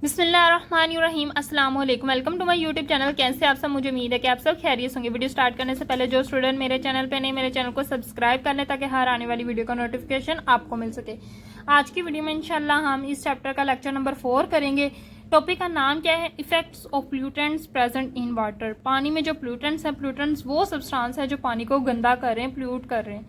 बिस्मिल्लाहिर्रहमानिर्रहीम अस्सलाम वालेकुम। Welcome to my YouTube channel. कैसे आप सब, मुझे उम्मीद है कि आप सब खैरियत होंगे। वीडियो स्टार्ट करने से पहले जो स्टूडेंट मेरे चैनल पे नहीं, मेरे चैनल को सब्सक्राइब कर लें ताकि हर आने वाली वीडियो का नोटिफिकेशन आपको मिल सके। आज की वीडियो में इंशाल्लाह हम इस चैप्टर का लेक्चर नंबर 4 करेंगे। टॉपिक का नाम क्या है? Effects of pollutants present in water. पानी में जो पोल्यूटेंट्स हैं, पोल्यूटेंट्स वो सब्सटेंस है जो पानी को गंदा कर रहे हैं, पोल्यूट कर रहे हैं,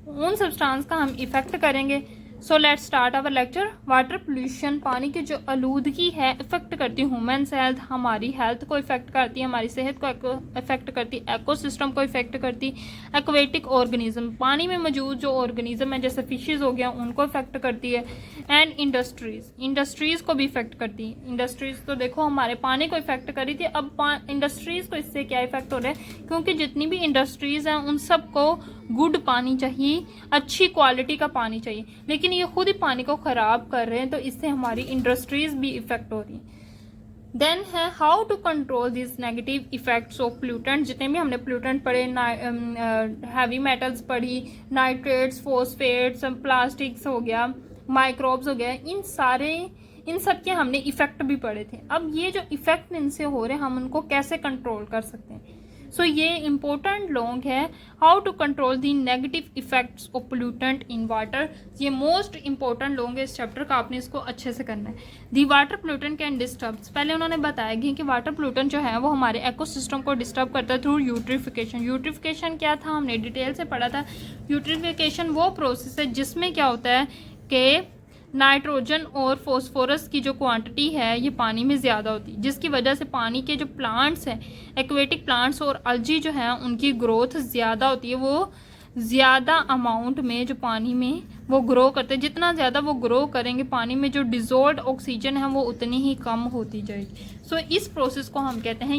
उन सब्सटेंस का हम इफेक्ट करेंगे। So let's start our lecture. Water pollution, पानी की जो आलूदगी है, इफेक्ट करती है ह्यूमन्स हेल्थ, हमारी हेल्थ को इफेक्ट करती है, हमारी सेहत को इफेक्ट करती है, इकोसिस्टम को इफेक्ट करती है, एक्वेटिक ऑर्गेनिज्म, पानी में मौजूद जो ऑर्गेनिज्म है जैसे फिशेज हो गया उनको इफेक्ट करती है, एंड इंडस्ट्रीज को भी इफेक्ट करती है। इंडस्ट्रीज तो देखो हमारे पानी को इफेक्ट करी थी, अब इंडस्ट्रीज को इससे क्या इफेक्ट हो रहा है? क्योंकि जितनी भी इंडस्ट्रीज हैं उन सबको गुड पानी चाहिए, अच्छी क्वालिटी का पानी चाहिए, लेकिन ये खुद ही पानी को खराब कर रहे हैं, तो इससे हमारी इंडस्ट्रीज भी इफेक्ट हो रही हैं। देन है how to control this negative effects of pollutant. जितने भी हमने पोल्यूटेंट पढ़े, हैवी मेटल्स पढ़ी, नाइट्रेट्स, फॉस्फेट्स, प्लास्टिक्स हो गया, माइक्रोब्स हो गया, इन सब के हमने इफेक्ट भी पढ़े थे। अब ये जो इफेक्ट इनसे हो रहे हैं हम उनको कैसे कंट्रोल कर सकते हैं? सो ये इम्पोर्टेंट लॉन्ग है, how to control the negative effects of pollutant in water. ये मोस्ट इंपॉर्टेंट लॉन्ग है इस चैप्टर का, आपने इसको अच्छे से करना है। The water pollutant can disturb, पहले उन्होंने बताया कि वाटर पोल्यूटेंट जो है वो हमारे इकोसिस्टम को डिस्टर्ब करता है थ्रू यूट्रिफिकेशन। यूट्रिफिकेशन क्या था, हमने डिटेल से पढ़ा था। यूट्रिफिकेशन वो प्रोसेस है जिसमें क्या होता है कि नाइट्रोजन और फॉस्फोरस की जो क्वांटिटी है ये पानी में ज़्यादा होती है, जिसकी वजह से पानी के जो प्लांट्स हैं, एक्वेटिक प्लांट्स और अल्जी जो हैं उनकी ग्रोथ ज़्यादा होती है। वो ज़्यादा अमाउंट में जो पानी में वो ग्रो करते हैं, जितना ज़्यादा वो ग्रो करेंगे पानी में जो डिजोल्व्ड ऑक्सीजन है वो उतनी ही कम होती जाएगी। सो इस प्रोसेस को हम कहते हैं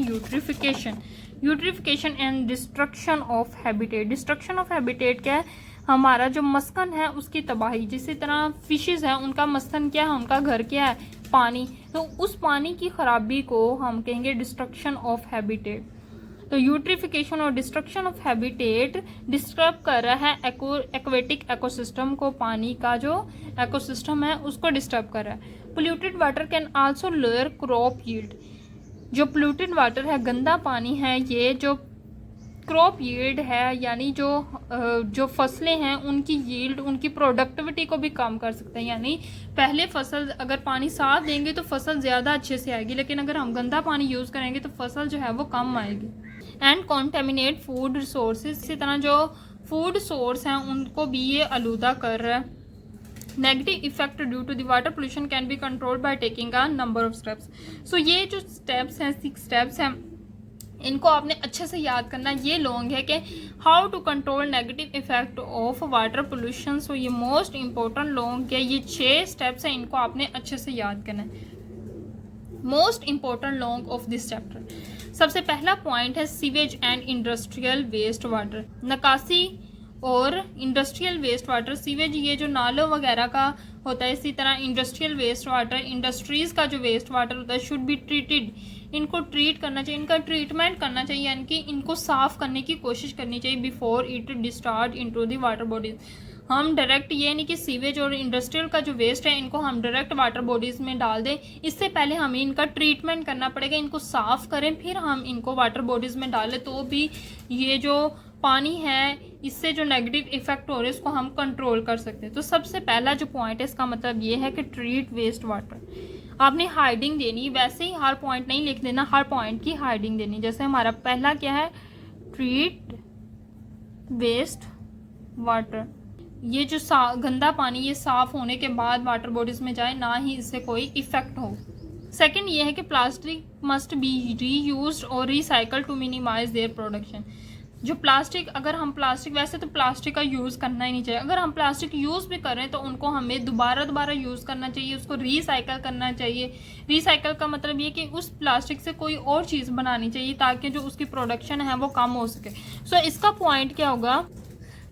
eutrophication and destruction of habitat. Destruction of habitat क्या है? हमारा जो मस्कन है उसकी तबाही। जिसी तरह फिशेस हैं उनका मस्कन क्या है, उनका घर क्या है? पानी। तो उस पानी की खराबी को हम कहेंगे डिस्ट्रक्शन ऑफ हैबिटेट। तो यूट्रिफिकेशन और डिस्ट्रक्शन ऑफ हैबिटेट डिस्टर्ब कर रहा है एक्वेटिक इकोसिस्टम को, पानी का जो इकोसिस्टम है उसको डिस्टर्ब कर रहा है। Polluted water can also lower crop yield. जो पोल्यूटेड वाटर है, गंदा पानी है, ये जो क्रॉप यील्ड है यानी जो फसलें हैं उनकी यील्ड, उनकी प्रोडक्टिविटी को भी कम कर सकते हैं। यानी पहले फसल अगर पानी साफ देंगे तो फसल ज़्यादा अच्छे से आएगी, लेकिन अगर हम गंदा पानी यूज़ करेंगे तो फसल जो है वो कम आएगी। एंड कॉन्टेमिनेट फूड रिसोर्सेज, इसी तरह जो फूड सोर्स हैं उनको भी ये आलूदा कर रहा है। Negative effect due to the water pollution can be controlled by taking a number of steps. So ये जो स्टेप्स हैं, 6 स्टेप्स हैं, इनको आपने अच्छे से याद करना। ये लॉन्ग है कि how to control negative effect of water pollution. So ये मोस्ट इंपॉर्टेंट लॉन्ग है, ये 6 स्टेप्स हैं, इनको आपने अच्छे से याद करना है। Most important long of this chapter. सबसे पहला पॉइंट है sewage and industrial waste water. निकासी और इंडस्ट्रियल वेस्ट वाटर। सीवेज ये जो नालों वगैरह का होता है, इसी तरह इंडस्ट्रियल वेस्ट वाटर, इंडस्ट्रीज का जो वेस्ट वाटर होता है, शुड बी ट्रीटेड। इनको ट्रीट करना चाहिए, इनका ट्रीटमेंट करना चाहिए, यानी कि इनको साफ करने की कोशिश करनी चाहिए before it discharge into the water bodies. हम डायरेक्ट ये नहीं कि सीवेज और इंडस्ट्रियल का जो वेस्ट है इनको हम डायरेक्ट वाटर बॉडीज में डाल दें, इससे पहले हमें इनका ट्रीटमेंट करना पड़ेगा, इनको साफ करें फिर हम इनको वाटर बॉडीज में डालें, तो भी ये जो पानी है इससे जो नेगेटिव इफेक्ट हो रहे हैं इसको हम कंट्रोल कर सकते हैं। तो सबसे पहला जो पॉइंट है इसका मतलब ये है कि ट्रीट वेस्ट वाटर। आपने हाइडिंग देनी, वैसे ही हर पॉइंट नहीं लिख देना, हर पॉइंट की हाइडिंग देनी। जैसे हमारा पहला क्या है, ट्रीट वेस्ट वाटर। ये जो गंदा पानी ये साफ होने के बाद वाटर बॉडीज में जाए, ना ही इससे कोई इफेक्ट हो। सेकंड ये है कि प्लास्टिक मस्ट बी रीयूज्ड और recycle to minimize their production. जो प्लास्टिक, अगर हम प्लास्टिक, वैसे तो प्लास्टिक का यूज़ करना ही नहीं चाहिए, अगर हम प्लास्टिक यूज़ भी करें तो उनको हमें दोबारा यूज़ करना चाहिए, उसको रिसाइकल करना चाहिए। रिसाइकल का मतलब ये कि उस प्लास्टिक से कोई और चीज़ बनानी चाहिए ताकि जो उसकी प्रोडक्शन है वो कम हो सके। सो इसका पॉइंट क्या होगा?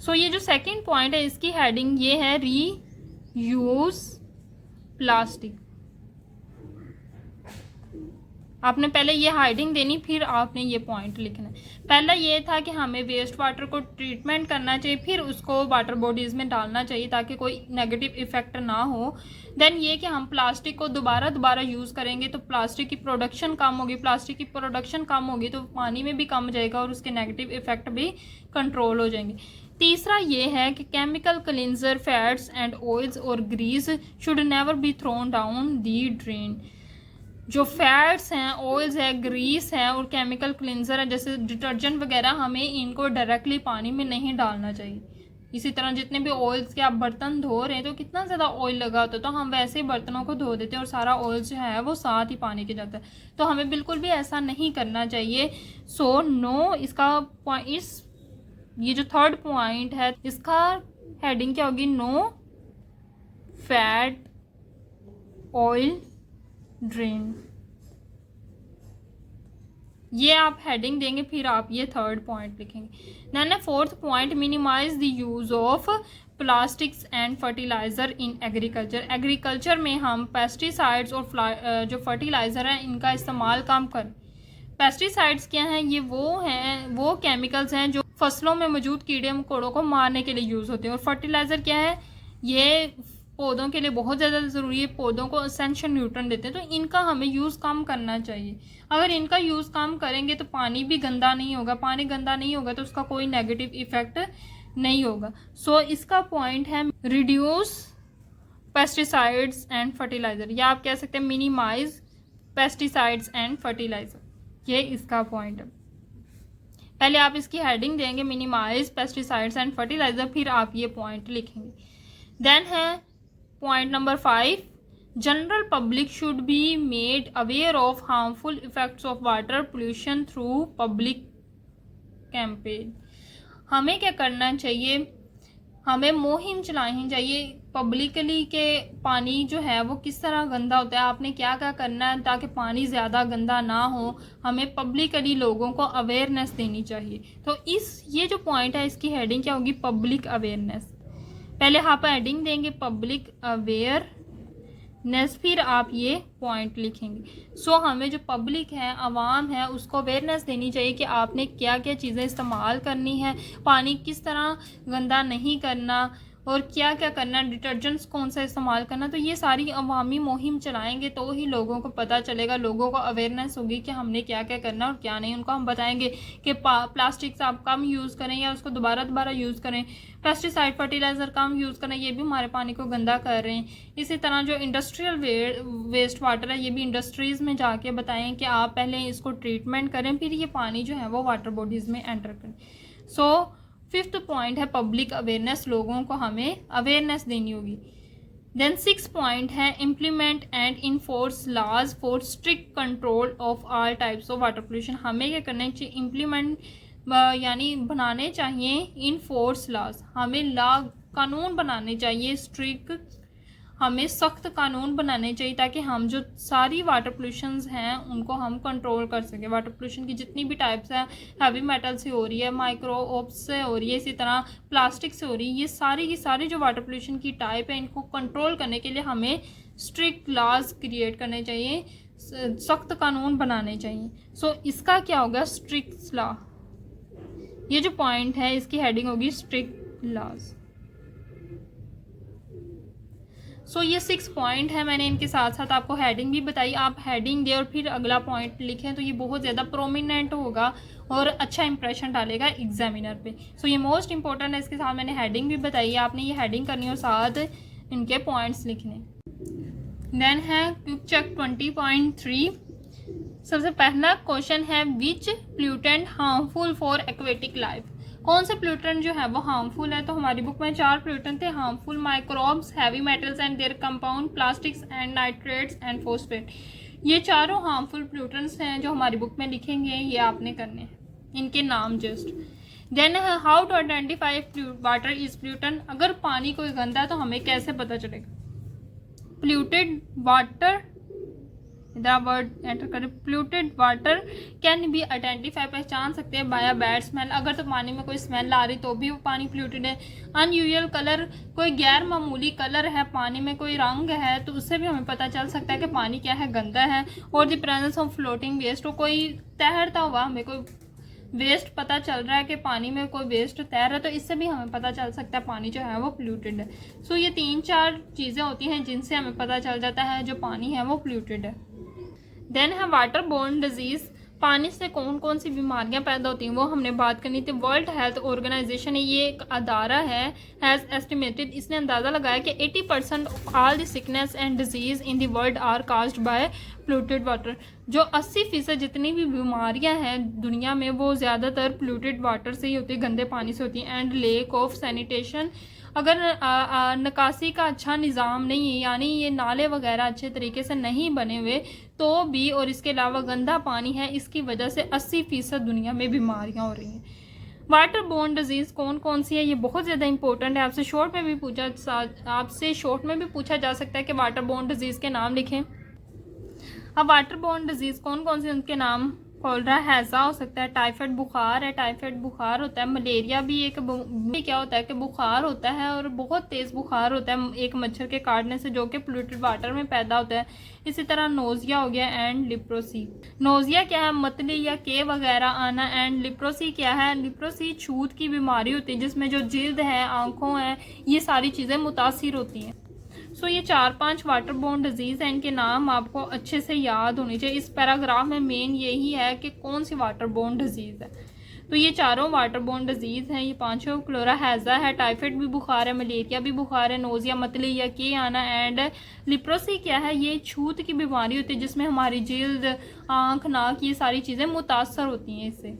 सो ये जो सेकेंड पॉइंट है इसकी हेडिंग ये है री यूज प्लास्टिक। आपने पहले ये हाइडिंग देनी, फिर आपने ये पॉइंट लिखना है। पहला ये था कि हमें वेस्ट वाटर को ट्रीटमेंट करना चाहिए, फिर उसको वाटर बॉडीज़ में डालना चाहिए ताकि कोई नेगेटिव इफेक्ट ना हो। देन ये कि हम प्लास्टिक को दोबारा यूज़ करेंगे तो प्लास्टिक की प्रोडक्शन कम होगी, प्लास्टिक की प्रोडक्शन कम होगी तो पानी में भी कम जाएगा और उसके नेगेटिव इफेक्ट भी कंट्रोल हो जाएंगे। तीसरा ये है कि chemical cleanser, fats and oils और grease should never be thrown down the drain. जो फैट्स हैं, ऑयल्स है, ग्रीस है और केमिकल क्लींजर है जैसे डिटर्जेंट वगैरह, हमें इनको डायरेक्टली पानी में नहीं डालना चाहिए। इसी तरह जितने भी ऑयल्स के आप बर्तन धो रहे हैं तो कितना ज़्यादा ऑयल लगा होता है, तो हम वैसे ही बर्तनों को धो देते हैं और सारा ऑयल जो है वो साथ ही पानी के जाता है, तो हमें बिल्कुल भी ऐसा नहीं करना चाहिए। सो नो, इसका ये जो थर्ड पॉइंट है इसका हेडिंग क्या होगी? No fat oil drain. ये आप हेडिंग देंगे, फिर आप ये थर्ड पॉइंट लिखेंगे। Then fourth point, minimize the use of plastics and fertilizer in agriculture. Agriculture में हम पेस्टिसाइड्स और जो फर्टिलाइजर हैं इनका इस्तेमाल कम करें। पेस्टिसाइड्स क्या हैं? ये वो केमिकल्स हैं जो फसलों में मौजूद कीड़े मकोड़ों को मारने के लिए यूज़ होते हैं। और फर्टिलाइज़र क्या है? ये पौधों के लिए बहुत ज़्यादा ज़रूरी है, पौधों को एसेंशियल न्यूट्रन देते हैं, तो इनका हमें यूज़ कम करना चाहिए। अगर इनका यूज़ कम करेंगे तो पानी भी गंदा नहीं होगा, पानी गंदा नहीं होगा तो उसका कोई नेगेटिव इफेक्ट नहीं होगा। सो इसका पॉइंट है रिड्यूस पेस्टिसाइड्स एंड फर्टिलाइज़र, या आप कह सकते हैं मिनिमाइज पेस्टिसाइड्स एंड फर्टिलाइज़र, ये इसका पॉइंट है। पहले आप इसकी हेडिंग देंगे मिनिमाइज पेस्टिसाइड्स एंड फर्टिलाइज़र, फिर आप ये पॉइंट लिखेंगे। देन है point number 5, general public should be made aware of harmful effects of water pollution through public campaign. हमें क्या करना चाहिए? हमें मुहिम चलानी चाहिए पब्लिकली के पानी जो है वो किस तरह गंदा होता है, आपने क्या क्या करना है ताकि पानी ज़्यादा गंदा ना हो। हमें पब्लिकली लोगों को अवेयरनेस देनी चाहिए। तो ये जो पॉइंट है इसकी हेडिंग क्या होगी? Public awareness. पहले आप हेडिंग देंगे पब्लिक अवेयरनेस, फिर आप ये पॉइंट लिखेंगे। सो हमें जो पब्लिक है, आवाम है, उसको अवेयरनेस देनी चाहिए कि आपने क्या क्या चीज़ें इस्तेमाल करनी है, पानी किस तरह गंदा नहीं करना और क्या क्या करना, डिटर्जेंट्स कौन सा इस्तेमाल करना। तो ये सारी अवामी मुहिम चलाएंगे तो ही लोगों को पता चलेगा, लोगों को अवेयरनेस होगी कि हमने क्या क्या करना और क्या नहीं। उनको हम बताएंगे कि प्लास्टिक्स आप कम यूज़ करें या उसको दोबारा यूज़ करें, पेस्टिसाइड फर्टिलाइज़र कम यूज़ करें, ये भी हमारे पानी को गंदा कर रहे हैं। इसी तरह जो इंडस्ट्रियल वेस्ट वाटर है, ये भी इंडस्ट्रीज़ में जाके बताएं कि आप पहले इसको ट्रीटमेंट करें, फिर ये पानी जो है वो वाटर बॉडीज़ में एंटर करें। सो 5th पॉइंट है पब्लिक अवेयरनेस, लोगों को हमें अवेयरनेस देनी होगी। देन 6th पॉइंट है implement and enforce laws for strict control of all types of water pollution. हमें क्या करना चाहिए? इम्प्लीमेंट यानी बनाने चाहिए इन्फोर्स लॉज, हमें कानून बनाने चाहिए स्ट्रिक्ट, हमें सख्त कानून बनाने चाहिए ताकि हम जो सारी वाटर पोल्यूशंस हैं उनको हम कंट्रोल कर सकें। वाटर पोल्यूशन की जितनी भी टाइप्स हैं, हैवी मेटल से हो रही है, माइक्रो ऑप्स से हो रही है, इसी तरह प्लास्टिक से हो रही है, ये सारी की सारी जो वाटर पोल्यूशन की टाइप है इनको कंट्रोल करने के लिए हमें स्ट्रिक्ट लॉज क्रिएट करने चाहिए, सख्त कानून बनाने चाहिए। सो इसका क्या होगा? Strict law. ये जो पॉइंट है इसकी हेडिंग होगी स्ट्रिक्ट लॉज। सो ये 6 पॉइंट है, मैंने इनके साथ साथ आपको हेडिंग भी बताई। आप हेडिंग दें और फिर अगला पॉइंट लिखें तो ये बहुत ज़्यादा प्रोमिनेंट होगा और अच्छा इंप्रेशन डालेगा एग्जामिनर पे। सो ये मोस्ट इंपॉर्टेंट है, इसके साथ मैंने हेडिंग भी बताई है, आपने ये हेडिंग करनी और साथ इनके पॉइंट्स लिखने। देन है क्विक चेक 20.3। सबसे पहला क्वेश्चन है which pollutant harmful for aquatic life. कौन से प्लूटेंट जो है वो हार्मफुल है? तो हमारी बुक में 4 प्लूटेंट थे harmful: microbes, heavy metals and there compound, plastics and nitrates and phosphate. ये चारों हार्मफुल प्लूटेंट्स हैं जो हमारी बुक में लिखेंगे, ये आपने करने हैं, इनके नाम just. Then how to identify water is pollutant. अगर पानी कोई गंदा है तो हमें कैसे पता चलेगा? प्लूटेड वाटर इधर वर्ड एंटर करें। Polluted water can be identify, पहचान सकते हैं बाय बैड स्मेल, अगर तो पानी में कोई स्मेल आ रही तो भी वो पानी पोल्यूटेड है। अनयूजुअल कलर, कोई गैर मामूली कलर है पानी में, कोई रंग है तो उससे भी हमें पता चल सकता है कि पानी क्या है, गंदा है। और the presence of floating waste, तो कोई तैरता हुआ हमें कोई वेस्ट पता चल रहा है कि पानी में कोई वेस्ट तैर रहा है, तो इससे भी हमें पता चल सकता है पानी जो है वो पोल्यूटेड है। सो ये 3-4 चीज़ें होती हैं जिनसे हमें पता चल जाता है जो पानी है वो पोल्यूटेड है। देन है वाटर बोर्न डिजीज़, पानी से कौन कौन सी बीमारियां पैदा होती हैं वो हमने बात करनी थी। वर्ल्ड हेल्थ ऑर्गेनाइजेशन, ये एक अदारा है, हैज़ एस्टिमेटेड, इसने अंदाज़ा लगाया कि 80% of all the sickness and disease in the world are caused by polluted water. जो 80% जितनी भी बीमारियां हैं दुनिया में वो ज़्यादातर पोल्यूटेड वाटर से ही होती है, गंदे पानी से होती हैं। एंड लेक ऑफ सैनिटेशन, अगर निकासी का अच्छा निज़ाम नहीं है, यानी ये नाले वगैरह अच्छे तरीके से नहीं बने हुए तो भी, और इसके अलावा गंदा पानी है, इसकी वजह से 80% दुनिया में बीमारियां हो रही हैं। वाटर बोर्न डिजीज़ कौन कौन सी है, ये बहुत ज़्यादा इंपॉर्टेंट है। आपसे शॉर्ट में भी पूछा जा सकता है कि वाटर बोर्न डिजीज़ के नाम लिखें। अब वाटर बोर्न डिजीज़ कौन कौन सी, उनके नाम कॉलरा हैज़ा हो सकता है, टाइफाइड बुखार है, टाइफाइड बुखार होता है। मलेरिया भी एक क्या होता है कि बुखार होता है और बहुत तेज़ बुखार होता है एक मच्छर के काटने से, जो कि पोल्यूटेड वाटर में पैदा होता है। इसी तरह नोज़िया हो गया एंड लिप्रोसी। नोज़िया क्या है, मतली या के वगैरह आना। एंड लिप्रोसी क्या है, लिप्रोसी छूत की बीमारी होती है जिसमें जो जिल्द है, आँखों है, ये सारी चीज़ें मुतासिर होती हैं। सो ये 4-5 वाटर बोर्न डिजीज़ हैं, इनके नाम आपको अच्छे से याद होने चाहिए। इस पैराग्राफ में मेन यही है कि कौन सी वाटर बोर्न डिजीज़ है। तो ये चारों वाटर बोर्न डिजीज़ हैं, ये पांचों। क्लोरा हैज़ा है, टाइफाइड भी बुखार है, मलेरिया भी बुखार है, नोज़िया मतली या के आना। एंड लिप्रोसी क्या है, ये छूत की बीमारी होती है जिसमें हमारी जिल्द, आँख, नाक, ये सारी चीज़ें मुतासर होती हैं इससे।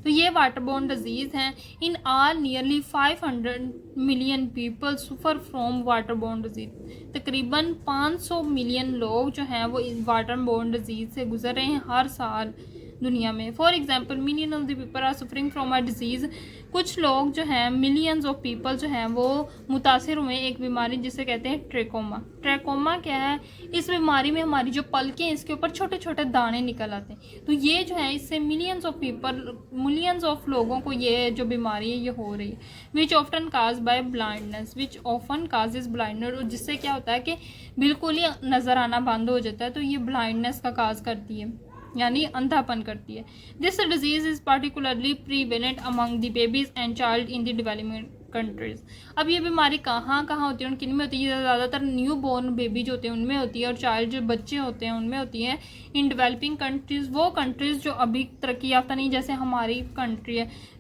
तो ये वाटर बोर्न डिजीज़ हैं। In all nearly 500 million people suffer from water borne diseases, तकरीबन 500 मिलियन लोग जो हैं वो इस वाटर बोर्न डिजीज़ से गुजर रहे हैं हर साल दुनिया में। For example million of the people are suffering from a disease, कुछ लोग जो हैं, मिलियंस ऑफ पीपल जो हैं वो मुतासिर हुए एक बीमारी जिसे कहते हैं ट्रेकोमा। ट्रेकोमा क्या है, इस बीमारी में हमारी जो पलकें हैं इसके ऊपर छोटे छोटे दाने निकल आते हैं। तो ये जो है इससे millions of people, millions of लोगों को ये जो बीमारी है ये हो रही है। विच often cause by blindness, which often causes blindness, जिससे क्या होता है कि बिल्कुल ही नज़र आना बंद हो जाता है, तो ये ब्लाइंडनेस का काज करती है, यानी अंधापन करती है। This disease is particularly prevalent among the babies and child in the developing countries. अब ये बीमारी कहाँ कहाँ होती है, किन में होती है, ज़्यादातर न्यू बॉर्न बेबी जो होते हैं उनमें होती है, और चाइल्ड जो बच्चे होते हैं उनमें होती है। इन डेवलपिंग कंट्रीज़, वो कंट्रीज़ जो अभी तरक्की याफ्ता नहीं, जैसे हमारी कंट्री है,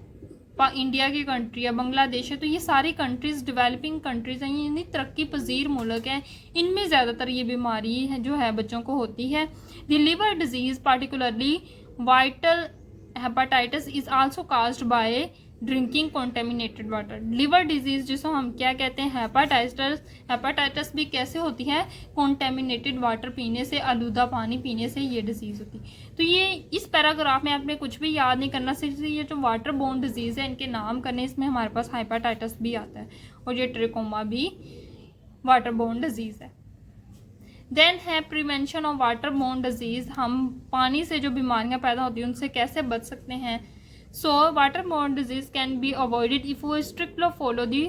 इंडिया की कंट्री है, बांग्लादेश है, तो ये सारी कंट्रीज़ डेवलपिंग कंट्रीज़ हैं, यानी तरक्की पजीर मुल्क हैं, इनमें ज़्यादातर ये बीमारी है जो है बच्चों को होती है। The liver disease particularly vital hepatitis is also caused by drinking contaminated water. Liver disease जिसको हम क्या कहते हैं, हेपाटाइटिस भी कैसे होती है, कॉन्टेमिनेटेड वाटर पीने से, आलूदा पानी पीने से ये डिजीज़ होती है। तो ये इस पैराग्राफ में आपने कुछ भी याद नहीं करना, सिर्फ ये जो वाटर बोर्न डिजीज़ है इनके नाम करने, इसमें हमारे पास हेपाटाइटिस भी आता है और ये ट्रेकोमा भी वाटर बोर्न डिजीज़ है। देन है prevention of water borne disease, हम पानी से जो बीमारियां पैदा होती हैं उनसे कैसे बच सकते हैं। So water borne disease can be avoided if we strictly follow the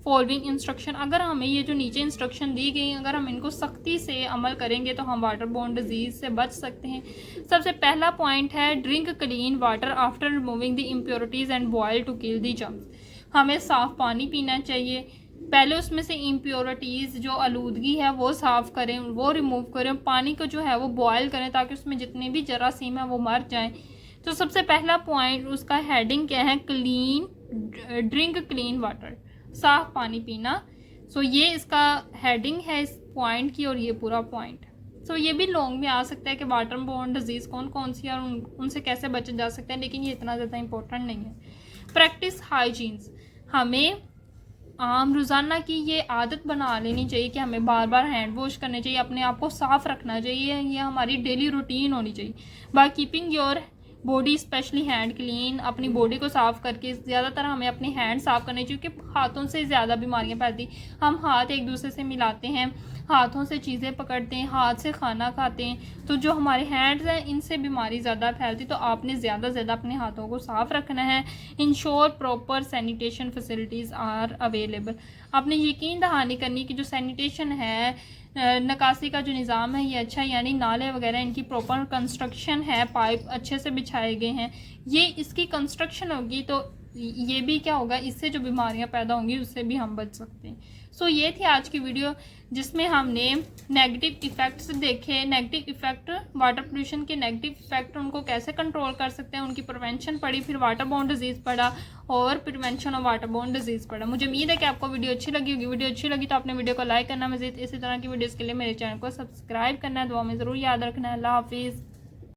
following instruction. अगर हमें ये जो नीचे इंस्ट्रक्शन दी गई, अगर हम इनको सख्ती से अमल करेंगे तो हम वाटर बोर्न डिजीज़ से बच सकते हैं। सबसे पहला पॉइंट है drink clean water after removing the impurities and boil to kill the germs. हमें साफ़ पानी पीना चाहिए, पहले उसमें से इम्प्योरिटीज़ जो आलूदगी है वो साफ़ करें, वो रिमूव करें, पानी को जो है वो बॉयल करें ताकि उसमें जितने भी जरासीम है वो मर जाएं। तो सबसे पहला पॉइंट उसका हेडिंग क्या है, क्लीन, ड्रिंक क्लीन वाटर, साफ़ पानी पीना। सो ये इसका हेडिंग है इस पॉइंट की और ये पूरा पॉइंट। सो ये भी लॉन्ग में आ सकता है कि वाटर बोर्न डिजीज़ कौन कौन सी है और उनसे कैसे बचा जा सकता है, लेकिन ये इतना ज़्यादा इंपॉर्टेंट नहीं है। प्रैक्टिस हाइजीन्स, हमें आम रोज़ाना की ये आदत बना लेनी चाहिए कि हमें बार बार हैंड वॉश करने चाहिए, अपने आप को साफ़ रखना चाहिए, ये हमारी डेली रूटीन होनी चाहिए। By keeping your body specially hand clean, अपनी बॉडी को साफ़ करके, ज़्यादातर हमें अपने हैंड साफ़ करने चाहिए क्योंकि हाथों से ज़्यादा बीमारियां फैलती, हम हाथ एक दूसरे से मिलाते हैं, हाथों से चीज़ें पकड़ते हैं, हाथ से खाना खाते हैं, तो जो हमारे हैंड्स हैं इनसे बीमारी ज़्यादा फैलती। तो आपने ज़्यादा से ज़्यादा अपने हाथों को साफ़ रखना है। Ensure proper sanitation facilities are available. आपने यकीन दहानी करनी कि जो सैनिटेशन है, निकासी का जो निज़ाम है ये अच्छा, यानी नाले वगैरह इनकी प्रॉपर कंस्ट्रक्शन है, पाइप अच्छे से बिछाए गए हैं, ये इसकी कंस्ट्रक्शन होगी तो ये भी क्या होगा, इससे जो बीमारियां पैदा होंगी उससे भी हम बच सकते हैं। सो ये थी आज की वीडियो जिसमें हमने नेगेटिव इफ़ेक्ट्स देखे, नेगेटिव इफ़ेक्ट वाटर पोल्यूशन के नेगेटिव इफ़ेक्ट, उनको कैसे कंट्रोल कर सकते हैं, उनकी प्रिवेंशन पढ़ी, फिर वाटर बोर्न डिजीज़ पढ़ा और prevention of water borne disease पढ़ा। मुझे उम्मीद है कि आपको वीडियो अच्छी लगी होगी। वीडियो अच्छी लगी तो आपने वीडियो को लाइक करना, मज़ीद इसी तरह की वीडियोज़ के लिए मेरे चैनल को सब्सक्राइब करना है, दुआ में ज़रूर याद रखना है। अल्लाह हाफिज़।